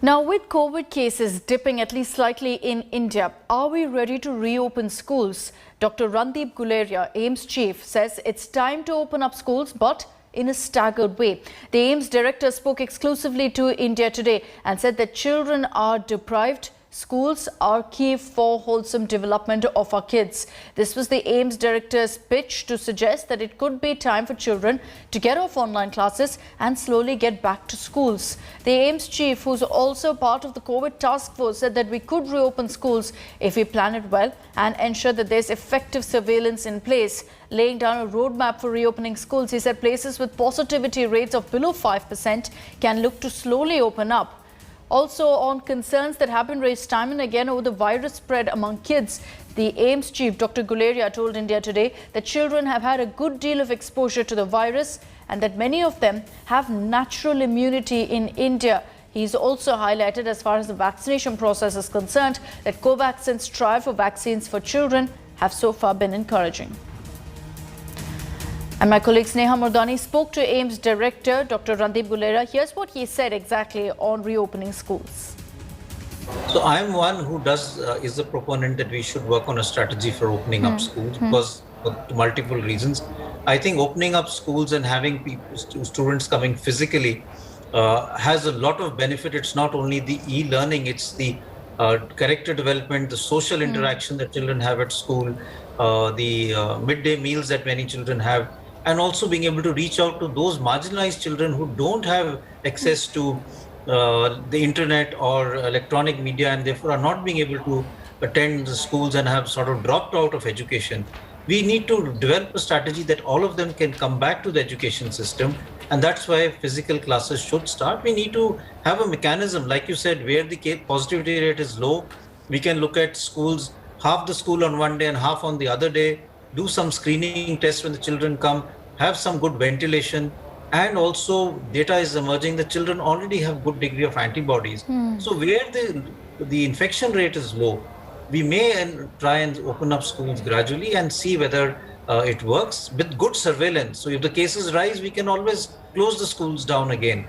Now, with COVID cases dipping at least slightly in India, are we ready to reopen schools? Dr. Randeep Guleria, AIIMS chief, says it's time to open up schools, but in a staggered way. The AIIMS director spoke exclusively to India Today and said that children are deprived. Schools are key for wholesome development of our kids. This was the AIIMS director's pitch to suggest that it could be time for children to get off online classes and slowly get back to schools. The AIIMS chief, who's also part of the COVID task force, said that we could reopen schools if we plan it well and ensure that there's effective surveillance in place. Laying down a roadmap for reopening schools, he said places with positivity rates of below 5% can look to slowly open up. Also, on concerns that have been raised time and again over the virus spread among kids, the AIIMS chief, Dr. Guleria, told India Today that children have had a good deal of exposure to the virus and that many of them have natural immunity in India. He's also highlighted, as far as the vaccination process is concerned, that COVAXIN's trial for vaccines for children have so far been encouraging. And my colleague Sneha Murdani spoke to AIIMS director Dr. Randeep Guleria. Here's what he said exactly on reopening schools. So I'm one who is a proponent that we should work on a strategy for opening up schools because of multiple reasons. I think opening up schools and having students coming physically has a lot of benefit. It's not only the e-learning, it's the character development, the social interaction that children have at school, the midday meals that many children have, and also being able to reach out to those marginalized children who don't have access to the internet or electronic media and therefore are not being able to attend the schools and have sort of dropped out of education. We need to develop a strategy that all of them can come back to the education system, and that's why physical classes should start. We need to have a mechanism, like you said, where the positivity rate is low. We can look at schools, half the school on one day and half on the other day, do some screening tests when the children come, have some good ventilation, and also data is emerging that children already have good degree of antibodies. So where the infection rate is low, we may try and open up schools gradually and see whether it works with good surveillance. So if the cases rise, we can always close the schools down again.